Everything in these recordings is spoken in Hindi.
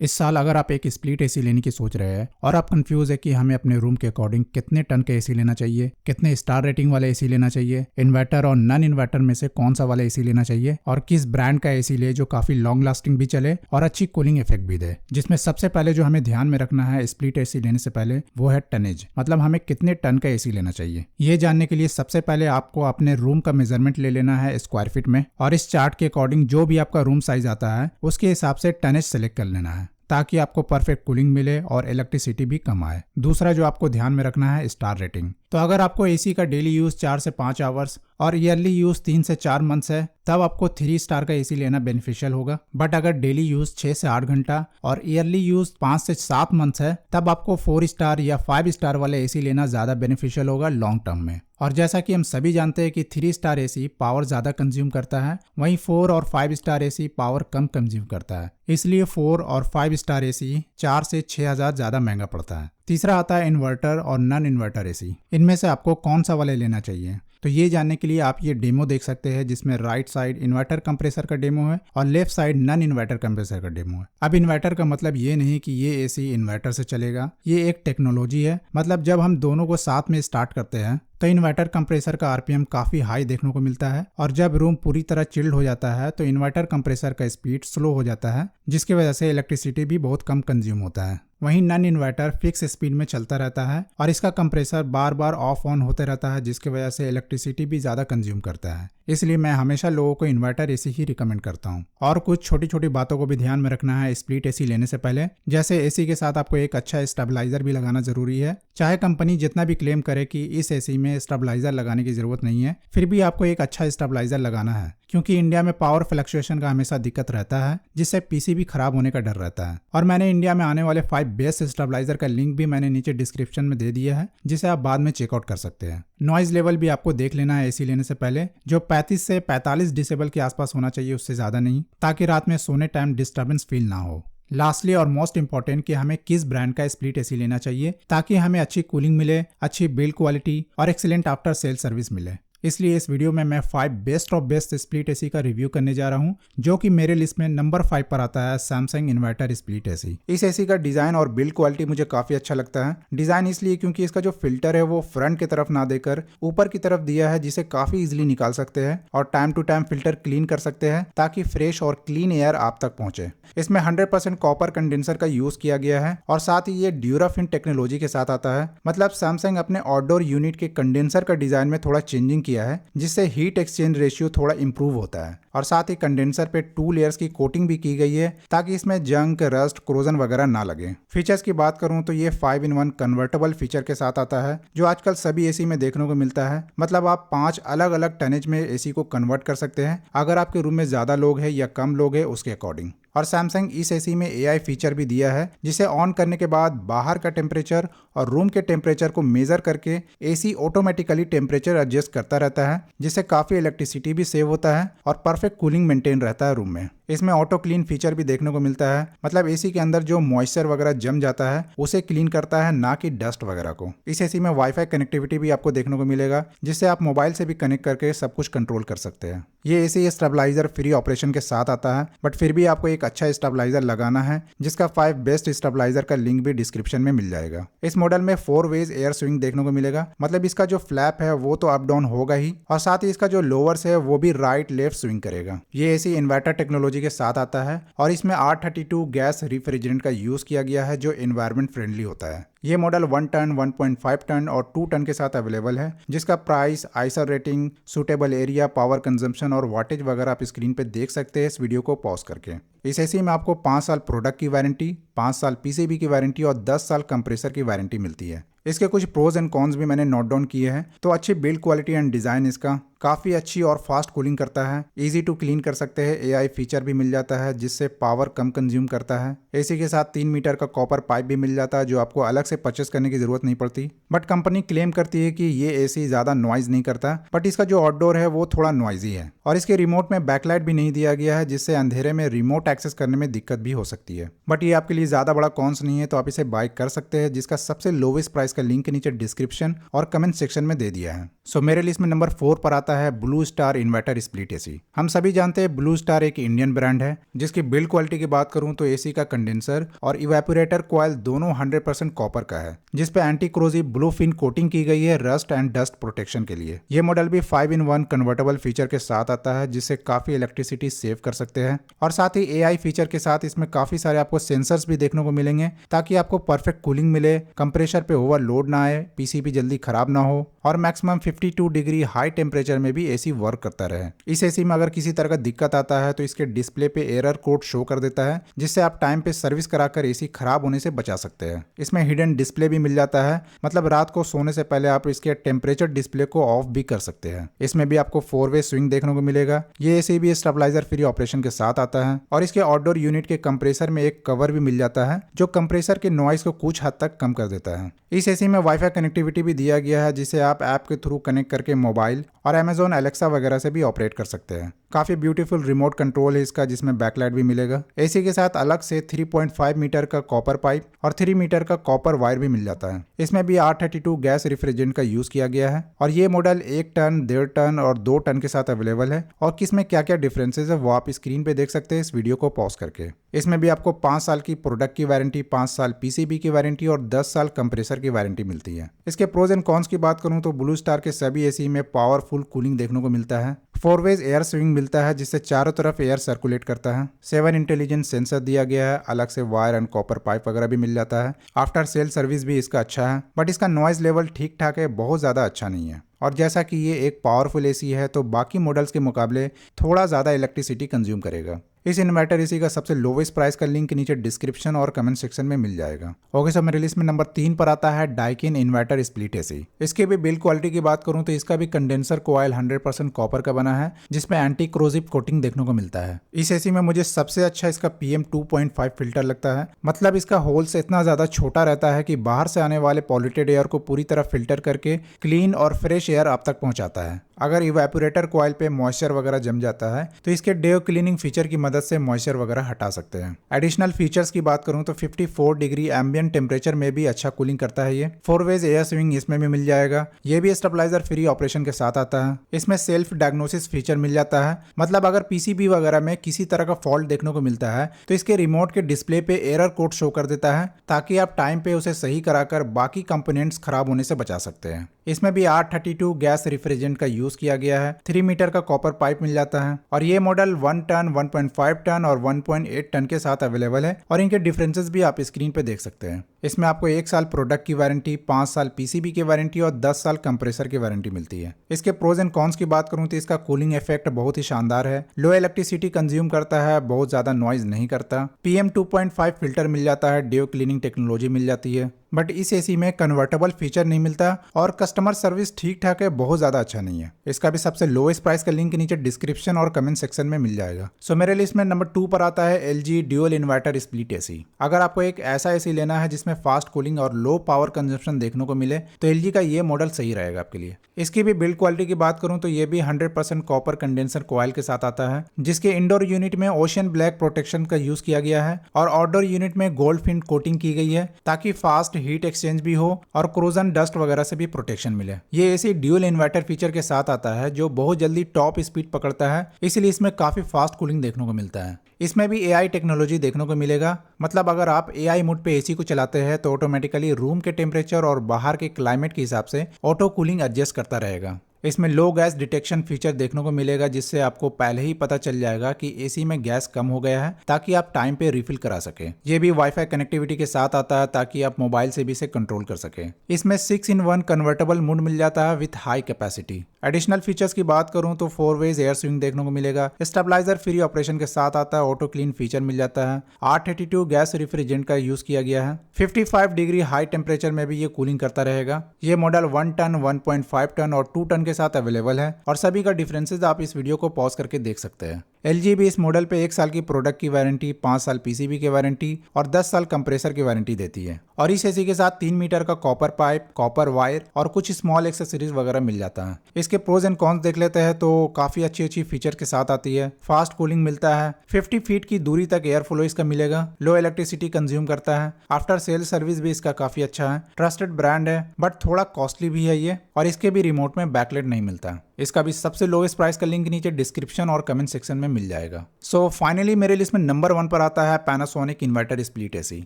इस साल अगर आप एक स्प्लिट एसी लेने की सोच रहे हैं और आप कंफ्यूज है कि हमें अपने रूम के अकॉर्डिंग कितने टन का एसी लेना चाहिए, कितने स्टार रेटिंग वाला एसी लेना चाहिए, इन्वर्टर और नॉन इन्वर्टर में से कौन सा वाला एसी लेना चाहिए और किस ब्रांड का एसी ले जो काफी लॉन्ग लास्टिंग भी चले और अच्छी कूलिंग इफेक्ट भी दे, जिसमें सबसे पहले जो हमें ध्यान में रखना है स्प्लिट एसी लेने से पहले वो है टनेज, मतलब हमें कितने टन का एसी लेना चाहिए। ये जानने के लिए सबसे पहले आपको अपने रूम का मेजरमेंट ले लेना है स्क्वायर फीट में और इस चार्ट के अकॉर्डिंग जो भी आपका रूम साइज आता है उसके हिसाब से टनेज सेलेक्ट कर लेना है ताकि आपको परफेक्ट कूलिंग मिले और इलेक्ट्रिसिटी भी कम आए। दूसरा जो आपको ध्यान में रखना है स्टार रेटिंग। तो अगर आपको एसी का डेली यूज 4 से 5 आवर्स और ईयरली यूज 3 से 4 मंथ्स है तब आपको 3 स्टार का एसी लेना बेनिफिशियल होगा। बट अगर डेली यूज 6 से 8 घंटा और ईयरली यूज 5 से 7 मंथ्स है तब आपको 4 स्टार या 5 स्टार वाले एसी लेना ज्यादा बेनिफिशियल होगा लॉन्ग टर्म में। और जैसा कि हम सभी जानते हैं कि 3 स्टार एसी पावर ज्यादा कंज्यूम करता है, वहीं 4 और 5 स्टार एसी पावर कम कंज्यूम करता है, इसलिए 4 और 5 स्टार एसी 4 से 6,000 ज्यादा महंगा पड़ता है। तीसरा आता है इन्वर्टर और नॉन इन्वर्टर एसी। इनमें से आपको कौन सा वाले लेना चाहिए, तो ये जानने के लिए आप ये डेमो देख सकते हैं जिसमें राइट साइड इन्वर्टर कंप्रेसर का डेमो है और left side non inverter compressor का डेमो है। अब इन्वर्टर का मतलब ये नहीं कि ये एसी इन्वर्टर से चलेगा, ये एक टेक्नोलॉजी है। मतलब जब हम दोनों को साथ में स्टार्ट करते हैं तो इन्वर्टर कंप्रेसर का आरपीएम काफी हाई देखने को मिलता है और जब रूम पूरी तरह चिल्ड हो जाता है तो इन्वर्टर कंप्रेसर का स्पीड स्लो हो जाता है, जिसकी वजह से इलेक्ट्रिसिटी भी बहुत कम कंज्यूम होता है। वहीं नॉन इन्वर्टर फिक्स स्पीड में चलता रहता है और इसका compressor bar bar of on होते रहता है, जिसकी वजह से इलेक्ट्रिसिटी भी ज्यादा कंज्यूम करता है। इसलिए मैं हमेशा लोगों को इन्वर्टर एसी ही रिकमेंड करता हूँ। और कुछ छोटी छोटी बातों को भी ध्यान में रखना है स्प्लिट एसी लेने से पहले, जैसे एसी के साथ आपको एक अच्छा स्टेबलाइजर भी लगाना जरूरी है। चाहे कंपनी जितना भी क्लेम करे कि इस एसी में स्टेबलाइजर लगाने की जरूरत नहीं है, फिर भी आपको एक अच्छा स्टेबलाइजर लगाना है, क्योंकि इंडिया में पावर फ्लक्चुएशन का हमेशा दिक्कत रहता है, जिससे पीसी भी खराब होने का डर रहता है। और मैंने इंडिया में आने वाले 5 बेस्ट स्टेबलाइजर का लिंक भी मैंने नीचे डिस्क्रिप्शन में दे दिया है, जिसे आप बाद में चेकआउट कर सकते हैं। नॉइज लेवल भी आपको देख लेना है एसी लेने से पहले, जो 35 से 45 डिसेबल के आसपास होना चाहिए, उससे ज्यादा नहीं, ताकि रात में सोने टाइम डिस्टर्बेंस फील ना हो। लास्टली और मोस्ट इंपॉर्टेंट कि हमें किस ब्रांड का स्प्लिट एसी लेना चाहिए ताकि हमें अच्छी कूलिंग मिले, अच्छी बिल्ड क्वालिटी और एक्सीलेंट आफ्टर सेल सर्विस मिले। इसलिए इस वीडियो में मैं 5 best of best split AC का रिव्यू करने जा रहा हूं, जो कि मेरे लिस्ट में नंबर 5 पर आता है सैमसंग इन्वर्टर स्प्लिट एसी। इस एसी का डिजाइन और बिल्ड क्वालिटी मुझे काफी अच्छा लगता है। डिजाइन इसलिए क्योंकि इसका जो फिल्टर है वो फ्रंट की तरफ ना देकर ऊपर की तरफ दिया है, जिसे काफी इजिली निकाल सकते हैं और time to time filter clean कर सकते हैं ताकि फ्रेश और क्लीन एयर आप तक पहुंचे। इसमें 100% कॉपर कंडेंसर का यूज किया गया है और साथ ही ये ड्यूराफिन टेक्नोलॉजी के साथ आता है। मतलब सैमसंग अपने आउटडोर यूनिट के कंडेंसर का डिजाइन में थोड़ा चेंजिंग किया है, जिससे हीट एक्सचेंज रेशियो थोड़ा इंप्रूव होता है। और साथ ही कंडेंसर पे 2 लेयर्स की कोटिंग भी की गई है ताकि इसमें जंग, रस्ट, कोरोजन वगैरह ना लगे। फीचर्स की बात करूं तो ये 5-in-1 कन्वर्टेबल फीचर के साथ आता है, जो आजकल सभी एसी में देखने को मिलता है। मतलब आप 5 अलग अलग टनेज में एसी को कन्वर्ट कर सकते हैं, अगर आपके रूम में ज्यादा लोग हैं या कम लोग हैं उसके अकॉर्डिंग। और सैमसंग इस एसी में एआई फीचर भी दिया है, जिसे ऑन करने के बाद बाहर का टेम्परेचर और रूम के टेम्परेचर को मेजर करके एसी ऑटोमेटिकली टेम्परेचर एडजस्ट करता रहता है, जिससे काफी इलेक्ट्रिसिटी भी सेव होता है और परफेक्ट कूलिंग मेंटेन रहता है रूम में। इसमें ऑटो क्लीन फीचर भी देखने को मिलता है, मतलब एसी के अंदर जो मॉइस्चर वगैरह जम जाता है उसे क्लीन करता है, ना कि डस्ट वगैरह को। इस एसी में वाईफाई कनेक्टिविटी भी आपको देखने को मिलेगा, जिससे आप मोबाइल से भी कनेक्ट करके सब कुछ कंट्रोल कर सकते हैं। ये एसी स्टेबलाइजर फ्री ऑपरेशन के साथ आता है, बट फिर भी आपको एक अच्छा स्टेबलाइजर लगाना है, जिसका 5 बेस्ट स्टेबलाइजर का लिंक भी डिस्क्रिप्शन में मिल जाएगा। इस मॉडल में 4 वेज एयर स्विंग देखने को मिलेगा, मतलब इसका जो फ्लैप है वो तो अप डाउन होगा ही, और साथ ही इसका जो लोअर्स है वो भी राइट लेफ्ट स्विंग करेगा। ये एसी इन्वर्टर टेक्नोलॉजी के साथ आता है और इसमें R32 गैस रेफ्रिजरेंट का यूज किया गया है, जो एनवायरमेंट फ्रेंडली होता है। ये मॉडल 1 टन, 1.5 टन और 2 टन के साथ अवेलेबल है, जिसका price, Eicher rating, suitable area, power consumption और वाटेज वगैरह आप स्क्रीन पे देख सकते हैं इस वीडियो को पॉज करके। इस एसी में आपको 5 साल प्रोडक्ट की वारंटी, 5 साल पीसीबी की वारंटी और 10 साल कंप्रेसर की वारंटी मिलती है। इसके कुछ प्रोज एंड कॉन्स भी मैंने नोट डाउन किए हैं। तो अच्छी बिल्ड क्वालिटी एंड डिजाइन इसका, काफी अच्छी और फास्ट कूलिंग करता है, इजी टू क्लीन कर सकते हैं, एआई फीचर भी मिल जाता है जिससे पावर कम कंज्यूम करता है। एसी के साथ 3 मीटर का कॉपर पाइप भी मिल जाता है, जो आपको अलग से परचेस करने की जरूरत नहीं पड़ती। बट कंपनी क्लेम करती है कि ये एसी ज्यादा नॉइज नहीं करता, बट इसका जो आउटडोर है वो थोड़ा नॉइजी है और इसके रिमोट में बैकलाइट भी नहीं दिया गया है, जिससे अंधेरे में रिमोट एक्सेस करने में दिक्कत भी हो सकती है। बट ये आपके लिए ज्यादा बड़ा कॉन्स नहीं है, तो आप इसे बाय कर सकते हैं, जिसका सबसे लोवेस्ट प्राइस का लिंक नीचे डिस्क्रिप्शन और कमेंट सेक्शन में दे दिया है। सो मेरे लिस्ट में नंबर 4 पर आता है blue star inverter split AC. हम सभी जानते हैं ब्लू स्टार एक इंडियन ब्रांड है, जिसकी बिल्ड क्वालिटी की बात करूं तो एसी का कंडेंसर और इवेपोरेटर कॉइल दोनों 100% कॉपर का है, जिसपे anti corrosive blue fin coating की गई है रस्ट एंड डस्ट प्रोटेक्शन के लिए। ये मॉडल भी 5-in-1 कन्वर्टेबल फीचर के साथ आता है, जिससे काफी इलेक्ट्रिसिटी सेव कर सकते हैं। और साथ ही AI फीचर के साथ इसमें काफी सारे आपको सेंसर्स भी देखने को मिलेंगे, ताकि आपको परफेक्ट कूलिंग मिले, कंप्रेसर पे ओवरलोड ना आए, पीसीबी जल्दी खराब ना हो और मैक्सिमम 52 डिग्री हाई टेम्परेचर में भी एसी वर्क करता रहे। इस एसी में अगर किसी तरह का दिक्कत आता है तो इसके डिस्प्ले पे एरर कोड शो कर देता है, जिससे आप टाइम पे सर्विस कराकर एसी खराब होने से बचा सकते हैं। इसमें हिडन डिस्प्ले भी मिल जाता है, मतलब रात को सोने से पहले आप इसके टेम्परेचर डिस्प्ले को ऑफ भी कर सकते हैं। इसमें भी आपको 4-वे स्विंग देखने को मिलेगा। ये एसी भी स्टेबलाइजर फ्री ऑपरेशन के साथ आता है और इसके आउटडोर यूनिट के कंप्रेसर में एक कवर भी मिल जाता है, जो कंप्रेसर के नॉइस को कुछ हद तक कम कर देता है। इस एसी में वाईफाई कनेक्टिविटी भी दिया गया है, जिसे आप ऐप के थ्रू कनेक्ट करके मोबाइल और Amazon Alexa वगैरह से भी ऑपरेट कर सकते हैं। काफी ब्यूटीफुल रिमोट कंट्रोल है इसका, जिसमें बैकलाइट भी मिलेगा। एसी के साथ अलग से 3.5 मीटर का कॉपर पाइप और 3 मीटर का कॉपर वायर भी मिल जाता है। इसमें भी R32 गैस रेफ्रिजरेंट का यूज किया गया है और ये मॉडल 1 टन, 1.5 टन और 2 टन के साथ अवेलेबल है। और किसमें क्या क्या डिफरेंसेस है वो आप स्क्रीन पे देख सकते हैं इस वीडियो को पॉज करके। इसमें भी आपको 5 साल की प्रोडक्ट की वारंटी, 5 साल पीसीबी की वारंटी और 10 साल कंप्रेसर की वारंटी मिलती है। इसके प्रोज एंड कॉन्स की बात करूं तो ब्लू स्टार के सभी एसी में पावरफुल कूलिंग देखने को मिलता है। 4-वेज एयर स्विंग मिलता है, जिससे चारों तरफ एयर सर्कुलेट करता है। 7 इंटेलिजेंट सेंसर दिया गया है, अलग से वायर एंड कॉपर पाइप वगैरह भी मिल जाता है। आफ्टर सेल सर्विस भी इसका अच्छा है, बट इसका नॉइज लेवल ठीक ठाक है, बहुत ज़्यादा अच्छा नहीं है। और जैसा कि ये एक पावरफुल एसी है तो बाकी मॉडल्स के मुकाबले थोड़ा ज़्यादा इलेक्ट्रिसिटी कंज्यूम करेगा। इस इन्वर्टर एसी का सबसे लोवेस्ट प्राइस का लिंक नीचे डिस्क्रिप्शन और कमेंट सेक्शन में मिल जाएगा। ओके सो मेरे लिस्ट में नंबर 3 पर आता है डाइकिन इन्वर्टर स्प्लिट एसी। इसके भी बिल्ड क्वालिटी की बात करूं तो इसका भी कंडेंसर कॉइल 100% कॉपर का बना है, जिसमें एंटी क्रोजिव कोटिंग देखने को मिलता है। इस एसी में मुझे सबसे अच्छा इसका PM 2.5 फिल्टर लगता है, मतलब इसका होल्स इतना ज्यादा छोटा रहता है कि बाहर से आने वाले पॉल्यूटेड एयर को पूरी तरह फिल्टर करके क्लीन और फ्रेश एयर आप तक पहुंचाता है। अगर इवेपोरेटर कॉइल पे मॉइस्चर वगैरह जम जाता है तो इसके डेव क्लीनिंग फीचर की मदद से मॉइस्चर वगैरह हटा सकते हैं। एडिशनल फीचर्स की बात करूं तो 54 डिग्री एम्बिएंट टेम्परेचर में भी अच्छा कूलिंग करता है। ये 4-वेज एयर स्विंग इसमें भी मिल जाएगा। ये भी स्टेबलाइजर फ्री ऑपरेशन के साथ आता है। इसमें सेल्फ डायग्नोसिस फीचर मिल जाता है, मतलब अगर पीसीबी वगैरह में किसी तरह का फॉल्ट देखने को मिलता है तो इसके रिमोट के डिस्प्ले पे एरर कोड शो कर देता है, ताकि आप टाइम पे उसे सही कराकर बाकी कंपोनेंट्स खराब होने से बचा सकते हैं। इसमें भी R32 गैस रेफ्रिजरेंट का यूज किया गया है। 3 मीटर का कॉपर पाइप मिल जाता है और ये मॉडल 1 टन, 1.5 टन और 1.8 टन के साथ अवेलेबल है और इनके डिफरेंसेस भी आप स्क्रीन पे देख सकते हैं। इसमें आपको 1 साल प्रोडक्ट की वारंटी, 5 साल पीसीबी की वारंटी और 10 साल कंप्रेसर की वारंटी मिलती है। इसके प्रोज एंड कॉन्स की बात करूं तो इसका कूलिंग इफेक्ट बहुत ही शानदार है। लो इलेक्ट्रिसिटी कंज्यूम करता है, बहुत ज्यादा नॉइज नहीं करता। PM 2.5 फिल्टर मिल जाता है, डेव क्लीनिंग टेक्नोलॉजी मिल जाती है। बट इस एसी में कन्वर्टेबल फीचर नहीं मिलता और कस्टमर सर्विस ठीक ठाक है, बहुत ज्यादा अच्छा नहीं है। इसका भी सबसे लोएस्ट प्राइस का लिंक नीचे डिस्क्रिप्शन और कमेंट सेक्शन में मिल जाएगा। सो मेरे लिस्ट में नंबर 2 पर आता है LG dual inverter split AC. अगर आपको एक ऐसा एसी लेना है जिसमें फास्ट कूलिंग और लो पावर कंजप्शन देखने को मिले तो LG का ये मॉडल सही रहेगा आपके लिए। इसकी भी बिल्ड क्वालिटी की बात करूं तो ये भी 100% कॉपर कंडेंसर कॉइल के साथ आता है, जिसके इंडोर यूनिट में ओशन ब्लैक प्रोटेक्शन का यूज किया गया है और आउटडोर यूनिट में गोल्ड फिन कोटिंग की गई है, ताकि फास्ट हीट एक्सचेंज भी हो और क्रोजन डस्ट वगैरह से भी प्रोटेक्शन मिले। ये एसी ड्यूल इन्वर्टर फीचर के साथ आता है, जो बहुत जल्दी टॉप स्पीड पकड़ता है, इसलिए इसमें काफी फास्ट कूलिंग देखने को मिलता है। इसमें भी AI टेक्नोलॉजी देखने को मिलेगा, मतलब अगर आप AI मोड पे एसी को चलाते हैं तो ऑटोमेटिकली रूम के टेम्परेचर और बाहर के क्लाइमेट के हिसाब से ऑटो कूलिंग एडजस्ट करता रहेगा। इसमें लो गैस डिटेक्शन फीचर देखने को मिलेगा, जिससे आपको पहले ही पता चल जाएगा कि एसी में गैस कम हो गया है, ताकि आप टाइम पे रिफिल करा सके। ये भी वाईफाई कनेक्टिविटी के साथ आता है, ताकि आप मोबाइल से भी इसे कंट्रोल कर सके। इसमें 6-in-1 कन्वर्टेबल मोड मिल जाता है with high capacity. Additional features की बात करूं तो 4-वेज एयर स्विंग देखने को मिलेगा। स्टेबलाइजर फ्री ऑपरेशन के साथ आता है, ऑटो क्लीन फीचर मिल जाता है। R32 गैस रेफ्रिजरेंट का यूज किया गया है। 55 डिग्री हाई टेम्परेचर में भी ये कूलिंग करता रहेगा। ये मॉडल 1 टन, 1.5 टन और 2 टन के साथ अवेलेबल है और सभी का डिफरेंसेस आप इस वीडियो को पॉज करके देख सकते हैं। LG भी इस मॉडल पे 1 साल की प्रोडक्ट की वारंटी, 5 साल PCB की वारंटी और 10 साल कंप्रेसर की वारंटी देती है। और इस एसी के साथ 3 मीटर का कॉपर पाइप, कॉपर वायर और कुछ स्मॉल एक्सेसरीज वगैरह मिल जाता है। इसके प्रोज एंड कॉन्स देख लेते हैं तो काफी अच्छी फीचर के साथ आती है। फास्ट कूलिंग मिलता है, 50 फीट की दूरी तक एयर फ्लो इसका मिलेगा, लो इलेक्ट्रिसिटी कंज्यूम करता है, आफ्टर सेल सर्विस भी इसका काफी अच्छा है, ट्रस्टेड ब्रांड है बट थोड़ा कॉस्टली भी है ये, और इसके भी रिमोट में बैकलाइट नहीं मिलता। इसका भी सबसे लोएस्ट प्राइस का लिंक नीचे डिस्क्रिप्शन और कमेंट सेक्शन में मिल जाएगा। सो फाइनली मेरे लिस्ट में नंबर 1 पर आता है पैनासोनिक इन्वर्टर स्प्लिट एसी।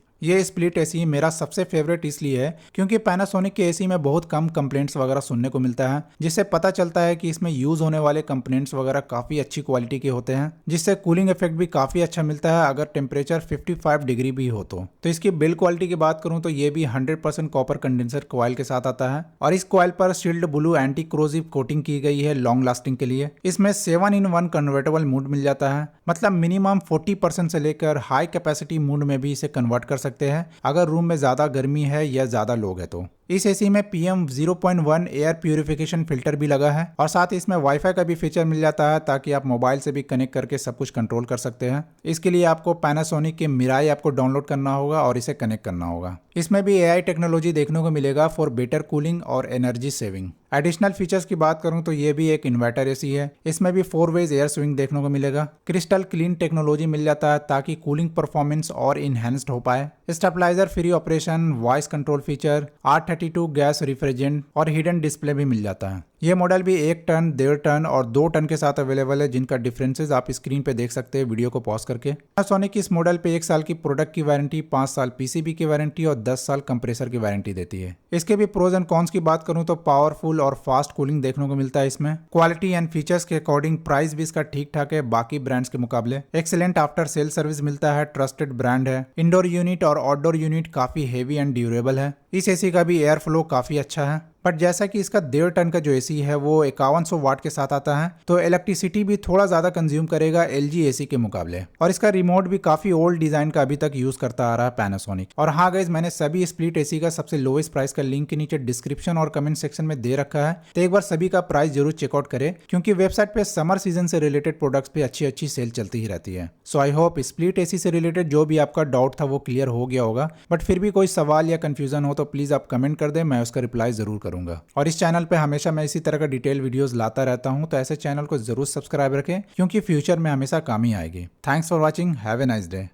ये स्प्लिट एसी मेरा सबसे फेवरेट इसलिए है क्योंकि पैनासोनिक के एसी में बहुत कम कंप्लेंट्स वगैरह सुनने को मिलता है, जिससे पता चलता है कि इसमें यूज होने वाले कंपोनेंट्स वगैरह काफी अच्छी क्वालिटी के होते हैं, जिससे कूलिंग इफेक्ट भी काफी अच्छा मिलता है अगर टेम्परेचर 55 डिग्री भी हो तो। इसकी बिल्ड क्वालिटी की बात करूं तो ये भी 100% कॉपर कंडेंसर कॉइल के साथ आता है और इस कॉइल पर shield blue anti corrosive coating की गई है लॉन्ग लास्टिंग के लिए। इसमें 7-in-1 कन्वर्टेबल मोड मिल जाता है, मतलब मिनिमम 40% से लेकर हाई कैपेसिटी मोड में भी इसे कन्वर्ट कर सकते हैं अगर रूम में ज्यादा गर्मी है या ज्यादा लोग है तो। इस एसी में PM 0.1 एयर प्यूरिफिकेशन फिल्टर भी लगा है और साथ ही इसमें वाईफाई का भी फीचर मिल जाता है ताकि आप मोबाइल से भी कनेक्ट करके सब कुछ कंट्रोल कर सकते हैं। इसके लिए आपको पैनासोनिक के मिराई ऐप को डाउनलोड करना होगा और इसे कनेक्ट करना होगा। इसमें भी AI टेक्नोलॉजी देखने को मिलेगा फॉर बेटर कूलिंग और एनर्जी सेविंग। एडिशनल फीचर्स की बात करूं तो ये भी एक इन्वर्टर एसी है। इसमें भी 4 वेज एयर स्विंग देखने को मिलेगा। क्रिस्टल क्लीन टेक्नोलॉजी मिल जाता है ताकि कूलिंग परफॉर्मेंस और इनहेंस्ड हो पाए। Stabiliser free operation, voice control feature, R32 gas refrigerant और हिडन डिस्प्ले भी मिल जाता है। ये मॉडल भी 1 टन, 1.5 टन और 2 टन के साथ अवेलेबल है, जिनका डिफरेंसेस आप स्क्रीन पे देख सकते हैं वीडियो को पॉज करके। पैनासोनिक इस मॉडल पे 1 साल की प्रोडक्ट की वारंटी, 5 साल PCB की वारंटी और 10 साल कंप्रेसर की वारंटी देती है। इसके भी प्रोज एंड कॉन्स की बात करूं तो पावरफुल और फास्ट कूलिंग देखने को मिलता है इसमें। क्वालिटी एंड फीचर्स के अकॉर्डिंग प्राइस भी इसका ठीक ठाक है बाकी ब्रांड्स के मुकाबले। एक्सीलेंट आफ्टर सेल सर्विस मिलता है, ट्रस्टेड ब्रांड है। इंडोर यूनिट और आउटडोर यूनिट काफी हेवी एंड ड्यूरेबल है। इस एसी का भी एयर फ्लो काफी अच्छा है, बट जैसा कि इसका 1.5 टन का जो एसी है वो 5100 वाट के साथ आता है, तो इलेक्ट्रिसिटी भी थोड़ा ज्यादा कंज्यूम करेगा LG एसी के मुकाबले। और इसका रिमोट भी काफी ओल्ड डिजाइन का अभी तक यूज करता आ रहा है पैनासोनिक। और हाँ गाइस, मैंने सभी स्प्लिट एसी का सबसे लोएस्ट प्राइस का लिंक के नीचे डिस्क्रिप्शन और कमेंट सेक्शन में दे रखा है, तो एक बार सभी का प्राइस जरूर चेकआउट करें क्योंकि वेबसाइट पे समर सीजन से रिलेटेड प्रोडक्ट्स पे अच्छी सेल चलती ही रहती है। सो आई होप स्प्लिट एसी से रिलेटेड जो भी आपका डाउट था वो क्लियर हो गया होगा, बट फिर भी कोई सवाल या कंफ्यूजन हो तो प्लीज आप कमेंट कर दें, मैं उसका रिप्लाई जरूर करूंगा। और इस चैनल पे हमेशा मैं इसी तरह का डिटेल वीडियोस लाता रहता हूं, तो ऐसे चैनल को जरूर सब्सक्राइब रखें क्योंकि फ्यूचर में हमेशा काम ही आएगी। Thanks for watching, have a nice day.